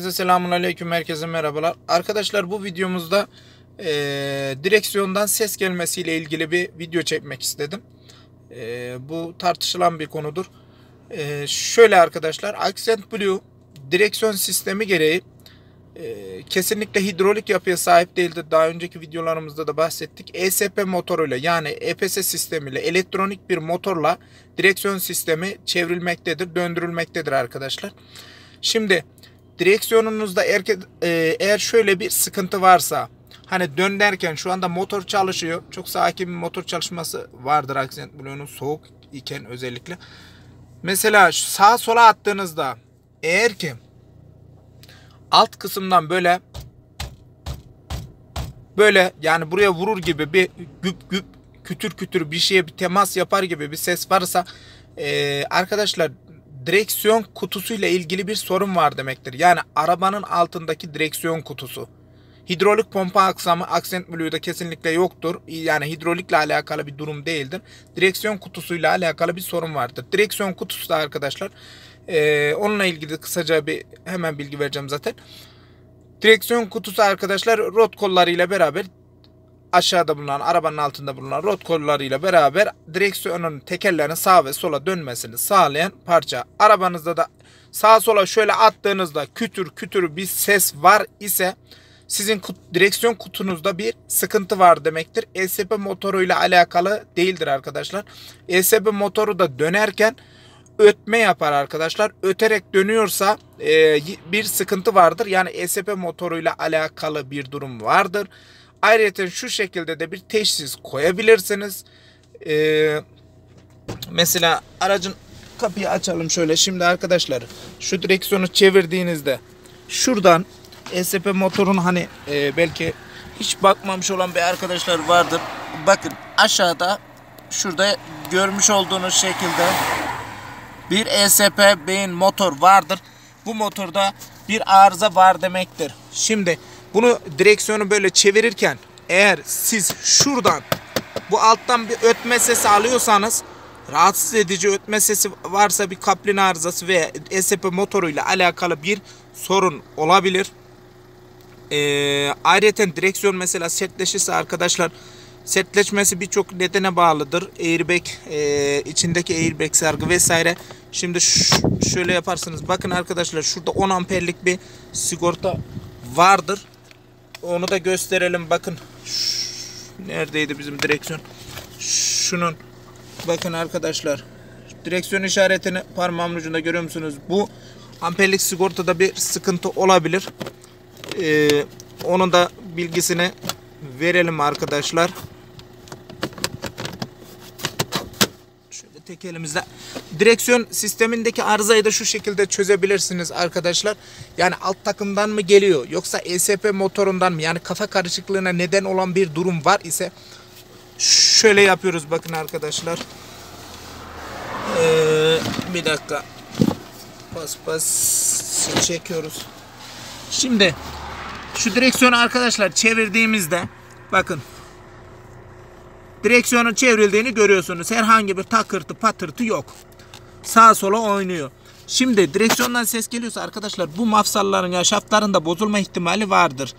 Selamünaleyküm, herkese merhabalar. Arkadaşlar, bu videomuzda direksiyondan ses gelmesiyle ilgili bir video çekmek istedim. Bu tartışılan bir konudur. Şöyle arkadaşlar, Accent Blue direksiyon sistemi gereği kesinlikle hidrolik yapıya sahip değildir. Daha önceki videolarımızda da bahsettik. ESP motoruyla, yani EPS sistemiyle, elektronik bir motorla direksiyon sistemi çevrilmektedir, döndürülmektedir arkadaşlar. Şimdi direksiyonunuzda eğer şöyle bir sıkıntı varsa, hani dönerken şu anda motor çalışıyor. Çok sakin bir motor çalışması vardır Accent Blue'nun, soğuk iken özellikle. Mesela sağa sola attığınızda, eğer ki alt kısımdan böyle yani buraya vurur gibi bir güp güp, kütür kütür bir şeye bir temas yapar gibi bir ses varsa arkadaşlar, direksiyon kutusuyla ilgili bir sorun var demektir. Yani arabanın altındaki direksiyon kutusu. Hidrolik pompa aksamı Accent Blue'da kesinlikle yoktur. Yani hidrolikle alakalı bir durum değildir. Direksiyon kutusuyla alakalı bir sorun vardır. Direksiyon kutusu da arkadaşlar, onunla ilgili kısaca hemen bilgi vereceğim zaten. Direksiyon kutusu arkadaşlar, rot kollarıyla beraber aşağıda bulunan, arabanın altında bulunan rot kollarıyla beraber direksiyonun tekerlerinin sağa ve sola dönmesini sağlayan parça. Arabanızda da sağa sola şöyle attığınızda kütür kütür bir ses var ise sizin direksiyon kutunuzda bir sıkıntı var demektir. ESP motoruyla alakalı değildir arkadaşlar. ESP motoru da dönerken ötme yapar arkadaşlar. Öterek dönüyorsa bir sıkıntı vardır. Yani ESP motoruyla alakalı bir durum vardır. Ayrıca şu şekilde de bir teşhis koyabilirsiniz. Mesela aracın kapıyı açalım şöyle. Şimdi arkadaşlar, şu direksiyonu çevirdiğinizde şuradan ESP motorun belki hiç bakmamış olan bir arkadaşlar vardır. Bakın aşağıda, şurada görmüş olduğunuz şekilde bir ESP beyin motor vardır. Bu motorda bir arıza var demektir. Şimdi bunu, direksiyonu böyle çevirirken eğer siz şuradan bu alttan bir ötme sesi alıyorsanız, rahatsız edici ötme sesi varsa, bir kaplin arızası veya ESP motoruyla alakalı bir sorun olabilir. Ayrıca direksiyon mesela sertleşirse arkadaşlar, sertleşmesi birçok nedene bağlıdır. Airbag, içindeki airbag sargı vesaire. Şimdi şöyle yaparsınız. Bakın arkadaşlar, şurada 10 amperlik bir sigorta vardır. Onu da gösterelim. Bakın neredeydi bizim direksiyon? Şunun, bakın arkadaşlar, direksiyon işaretini parmağımın ucunda görüyor musunuz? Bu amperlik sigortada bir sıkıntı olabilir. Onun da bilgisini verelim arkadaşlar. Şöyle tek elimizde. Direksiyon sistemindeki arızayı da şu şekilde çözebilirsiniz arkadaşlar. Yani alt takımdan mı geliyor, yoksa ESP motorundan mı? Yani kafa karışıklığına neden olan bir durum var ise şöyle yapıyoruz. Bakın arkadaşlar. Bir dakika. Pas çekiyoruz. Şimdi şu direksiyonu arkadaşlar çevirdiğimizde, bakın direksiyonun çevrildiğini görüyorsunuz. Herhangi bir takırtı patırtı yok. Sağa sola oynuyor. Şimdi direksiyondan ses geliyorsa arkadaşlar, bu mafsalların ya şaftların da bozulma ihtimali vardır.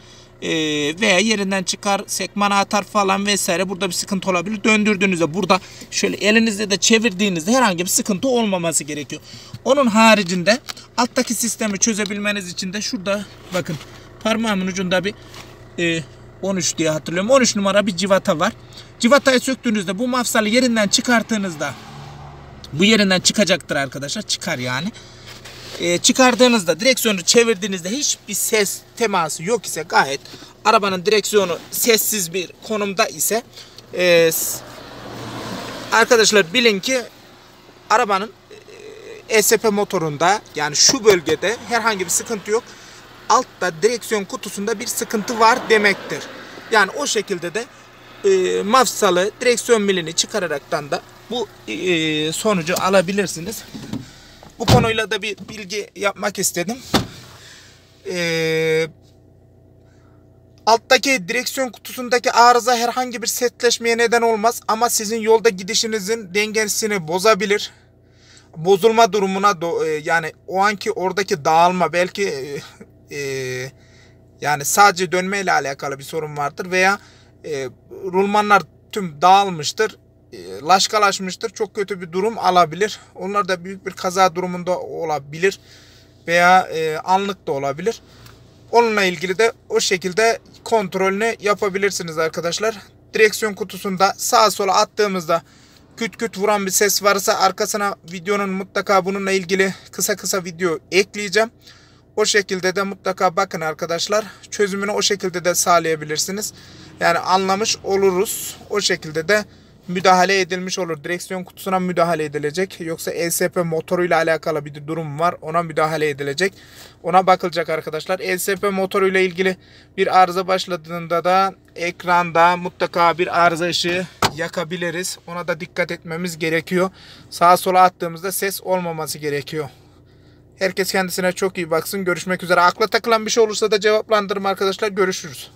Veya yerinden çıkar, sekmana atar falan vesaire. Burada bir sıkıntı olabilir. Döndürdüğünüzde, burada şöyle elinizde de çevirdiğinizde herhangi bir sıkıntı olmaması gerekiyor. Onun haricinde alttaki sistemi çözebilmeniz için de şurada bakın, parmağımın ucunda bir 13 diye hatırlıyorum. 13 numara bir civata var. Civatayı söktüğünüzde, bu mafsalı yerinden çıkarttığınızda, bu yerinden çıkacaktır arkadaşlar. Çıkar yani. Çıkardığınızda, direksiyonu çevirdiğinizde hiçbir ses teması yok ise, gayet arabanın direksiyonu sessiz bir konumda ise arkadaşlar bilin ki arabanın ESP motorunda, yani şu bölgede herhangi bir sıkıntı yok. Altta direksiyon kutusunda bir sıkıntı var demektir. Yani o şekilde de mafsalı, direksiyon milini çıkararaktan da bu sonucu alabilirsiniz. Bu konuyla da bir bilgi yapmak istedim. Alttaki direksiyon kutusundaki arıza herhangi bir sertleşmeye neden olmaz ama sizin yolda gidişinizin dengesini bozabilir. Bozulma durumuna yani o anki oradaki dağılma, belki yani sadece dönmeyle alakalı bir sorun vardır veya rulmanlar tüm dağılmıştır, laşkalaşmıştır, çok kötü bir durum alabilir. Onlar da büyük bir kaza durumunda olabilir veya anlık da olabilir. Onunla ilgili de o şekilde kontrolünü yapabilirsiniz arkadaşlar. Direksiyon kutusunda sağa sola attığımızda küt küt vuran bir ses varsa arkasına videonun mutlaka bununla ilgili kısa video ekleyeceğim. O şekilde de mutlaka bakın arkadaşlar. Çözümünü o şekilde de sağlayabilirsiniz. Yani anlamış oluruz. O şekilde de müdahale edilmiş olur. Direksiyon kutusuna müdahale edilecek. Yoksa ESP motoruyla alakalı bir durum var. Ona müdahale edilecek. Ona bakılacak arkadaşlar. ESP motoruyla ilgili bir arıza başladığında da ekranda mutlaka bir arıza ışığı yakabiliriz. Ona da dikkat etmemiz gerekiyor. Sağa sola attığımızda ses olmaması gerekiyor. Herkes kendisine çok iyi baksın. Görüşmek üzere. Akla takılan bir şey olursa da cevaplandırırım arkadaşlar. Görüşürüz.